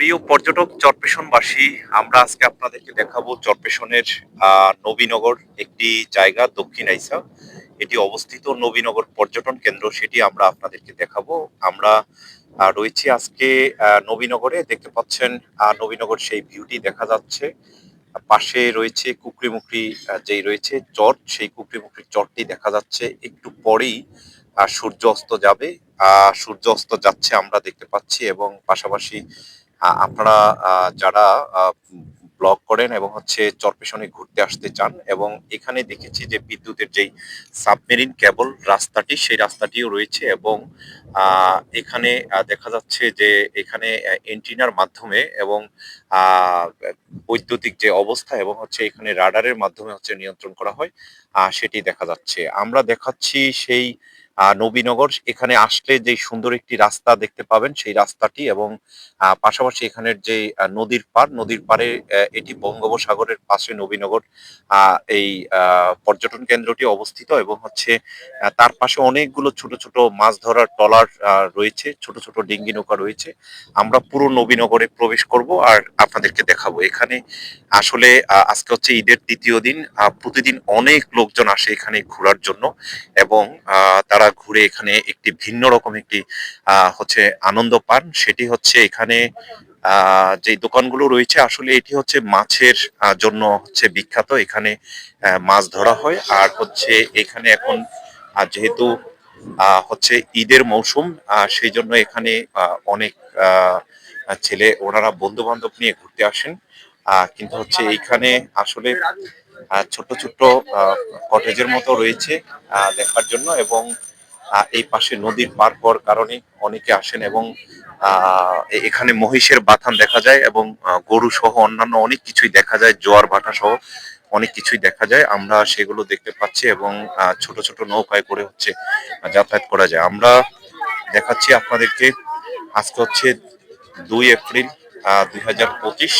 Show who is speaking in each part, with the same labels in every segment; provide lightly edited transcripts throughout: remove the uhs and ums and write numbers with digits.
Speaker 1: প্রিয় পর্যটক চরপেশনবাসী, আমরা আজকে আপনাদেরকে দেখাবো চরপেশনের নবীনগর একটি জায়গা দক্ষিণ আইসা। এটি অবস্থিত নবীনগর পর্যটন কেন্দ্র, সেটি আমরা আপনাদেরকে দেখাবো। আমরা রয়েছি আজকে নবীনগরে। দেখতে পাচ্ছেন নবীনগর সেই ভিউটি দেখা যাচ্ছে। পাশে রয়েছে কুকরিমুকরি যেই রয়েছে চর, সেই কুকরিমুকরির চরটি দেখা যাচ্ছে। একটু পরেই সূর্য অস্ত যাবে। সূর্য অস্ত যাচ্ছে আমরা দেখতে পাচ্ছি, এবং পাশাপাশি আপনারা যারা ব্লগ করেন এবং হচ্ছে চরপেশনে ঘুরতে আসতে চান, এবং এখানে দেখেছি যে বিদ্যুতের যেই সাবমেরিন কেবল রাস্তাটি, সেই রাস্তাটিও রয়েছে। এবং এখানে দেখা যাচ্ছে যে এখানে এন্টিনার মাধ্যমে এবং আহ, বৈদ্যুতিক যে অবস্থা এবং হচ্ছে এখানে রাডারের মাধ্যমে হচ্ছে নিয়ন্ত্রণ করা হয়, সেটি দেখা যাচ্ছে। আমরা দেখাচ্ছি সেই নবীনগর। এখানে আসলে যে সুন্দর একটি রাস্তা দেখতে পাবেন, সেই রাস্তাটি, এবং পাশাপাশি এখানের যে নদীর পাড়ে এটি বঙ্গোপসাগরের পাশে নবীনগর এই পর্যটন কেন্দ্রটি অবস্থিত। এবং হচ্ছে তার পাশে অনেকগুলো ছোট ছোট মাছ ধরার ট্রলার রয়েছে, ছোট ছোট ডিঙ্গি নৌকা রয়েছে। আমরা পুরো নবীনগরে প্রবেশ করব আর আপনাদেরকে দেখাবো। এখানে আসলে আজকে হচ্ছে ঈদের তৃতীয় দিন। প্রতিদিন অনেক লোকজন আসে এখানে ঘোরার জন্য, এবং তারা ঘুরে এখানে একটি ভিন্ন রকম একটি হচ্ছে আনন্দ পান। সেটি হচ্ছে এখানে যে দোকানগুলো রয়েছে, আসলে এটি হচ্ছে মাছের জন্য হচ্ছে বিখ্যাত। এখানে মাছ ধরা হয়। আর হচ্ছে এখানে এখন যেহেতু হচ্ছে ঈদের মৌসুম, সেই জন্য এখানে অনেক আহ, ছেলে ওনারা বন্ধু বান্ধব নিয়ে ঘুরতে আসেন। কিন্তু হচ্ছে এইখানে আসলে ছোট্ট ছোট্ট কটেজের মতো রয়েছে দেখার জন্য। এবং এই পাশে নদীর পার হওয়ার কারণে অনেকে আসেন। এবং এখানে মহিষের বাথান দেখা যায়, এবং গরু সহ অন্যান্য অনেক কিছুই দেখা যায়, জোয়ার ভাটা সহ অনেক কিছুই দেখা যায়। আমরা সেগুলো দেখতে পাচ্ছি, এবং ছোট ছোট নৌকায় করে হচ্ছে যাতায়াত করা যায়। আমরা দেখাচ্ছি আপনাদেরকে। আজকে হচ্ছে 2 এপ্রিল 2025।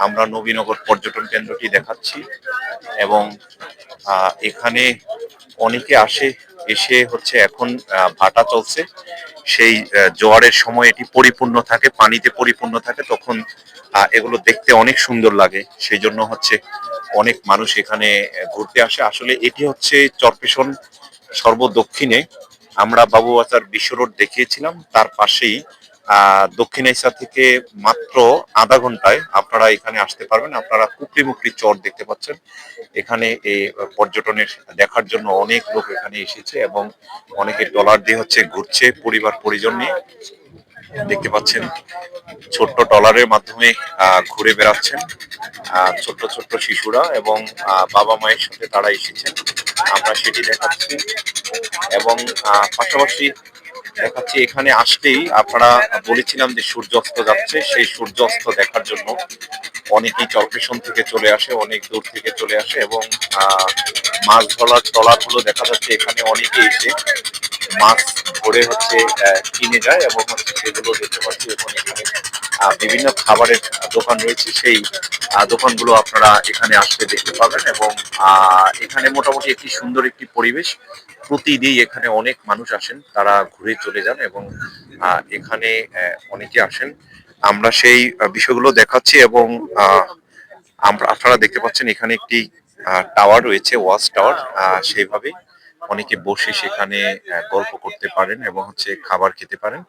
Speaker 1: আমরা নবীনগর পর্যটন কেন্দ্রটি দেখাচ্ছি, এবং এখানে অনেকে আসে। এসে হচ্ছে এখন ভাটা চলছে, সেই জোয়ারের সময় এটি পরিপূর্ণ থাকে, পানিতে পরিপূর্ণ থাকে, তখন এগুলো দেখতে অনেক সুন্দর লাগে। সেই জন্য হচ্ছে অনেক মানুষ এখানে ঘুরতে আসে। আসলে এটি হচ্ছে চরপেশন সর্বদক্ষিণে। আমরা বাবুবাজার বিশ্ব রোড দেখিয়েছিলাম, তার পাশেই দক্ষিণ এশিয়া থেকে মাত্র আধা ঘন্টায় আপনারা এখানে আসতে পারবেন। আপনারা কুকরিমুকরি চর দেখতে পাচ্ছেন। এখানে এই পর্যটনের দেখার জন্য অনেক লোক এখানে এসেছে, এবং অনেকে ট্রলার দিয়ে হচ্ছে ঘুরছে পরিবার পরিজন নিয়ে। দেখতে পাচ্ছেন ছোট্ট ট্রলারের মাধ্যমে ঘুরে বেড়াচ্ছেন ছোট্ট ছোট্ট শিশুরা, এবং বাবা মায়ের সাথে তারা এসেছেন। আমরা সেটি দেখাচ্ছি, এবং পাশাপাশি দেখাচ্ছি এখানে আসলেই আপনারা বলেছিলাম যে সূর্য অস্ত যাচ্ছে, সেই সূর্য অস্ত দেখার জন্য অনেকেই চরপেশন থেকে চলে আসে, অনেক দূর থেকে চলে আসে। এবং মাছ ধরার ট্রলার গুলো দেখা যাচ্ছে এখানে অনেকে এসে মাছ ধরে হচ্ছে কিনে যায়, এবং হচ্ছে সেগুলো দেখতে পাচ্ছি। এবং এখানে বিভিন্ন খাবারের দোকান রয়েছে, সেই দোকানগুলো আপনারা এখানে আসলে দেখতে পাবেন। এবং এখানে মোটামুটি একটি সুন্দর একটি পরিবেশ। প্রতিদিন এখানে অনেক মানুষ আসেন, তারা ঘুরে চলে যান, এবং এখানে অনেকে আসেন। আমরা সেই বিষয়গুলো দেখাচ্ছি। এবং আপনারা দেখতে পাচ্ছেন এখানে একটি টাওয়ার রয়েছে, ওয়াচ টাওয়ার। সেইভাবে অনেকে বসে সেখানে গল্প করতে পারেন এবং হচ্ছে খাবার খেতে পারেন।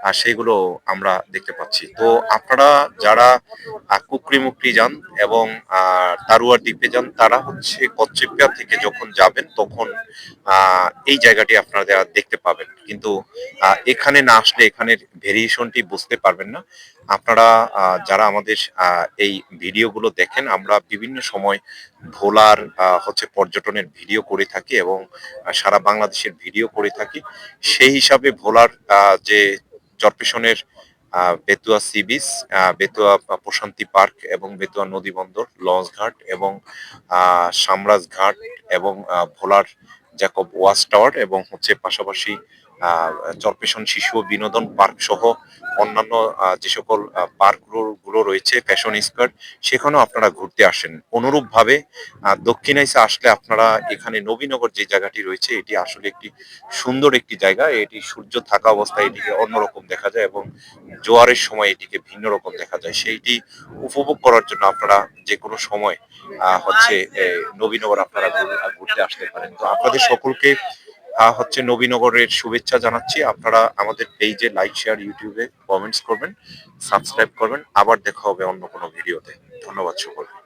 Speaker 1: আর সেগুলো আমরা দেখতে পাচ্ছি। তো আপনারা যারা কুকরিমুকরি যান এবং তারুয়ার দ্বীপে যান, তারা হচ্ছে কচ্চিপা থেকে যখন যাবেন তখন এই জায়গাটি আপনারা দেখতে পাবেন। কিন্তু এখানে না আসলে এখানের ভেরিয়েশনটি বুঝতে পারবেন না। আপনারা যারা আমাদের এই ভিডিওগুলো দেখেন, আমরা বিভিন্ন সময় ভোলার হচ্ছে পর্যটনের ভিডিও করে থাকি, এবং সারা বাংলাদেশের ভিডিও করে থাকি। সেই হিসাবে ভোলার যে চরপেশনের বেতুয়া সি বিচ, বেতুয়া প্রশান্তি পার্ক, এবং বেতুয়া নদী বন্দর, লঞ্চ ঘাট, এবং সামরাজ ঘাট, এবং ভোলার জ্যাকব ওয়াচ টাওয়ার, এবং হচ্ছে পাশাপাশি চরপেশন শিশু বিনোদন পার্ক সহ অন্যান্য যে সকল পার্ক গুলো রয়েছে, ফ্যাশন স্কোয়ার, সেখানেও আপনারা ঘুরতে আসেন। অনুরূপভাবে দক্ষিণাইসে আসলে আপনারা এখানে নবীনগর যে জায়গাটি রয়েছে, এটি আসলে একটি সুন্দর একটি জায়গা। এটি সূর্য থাকা অবস্থায় এটিকে অন্যরকম দেখা যায় এবং জোয়ারের সময় এটিকে ভিন্ন রকম দেখা যায়। সেইটি উপভোগ করার জন্য আপনারা যেকোনো সময় হচ্ছে নবীনগর আপনারা ঘুরতে আসতে পারেন। তো আপনাদের সকলকে হচ্ছে নবীনগরের শুভেচ্ছা জানাচ্ছি। আপনারা আমাদের পেজে লাইক, শেয়ার, ইউটিউবে কমেন্টস করবেন, সাবস্ক্রাইব করবেন। আবার দেখা হবে অন্য কোনো ভিডিওতে। ধন্যবাদ সকলকে।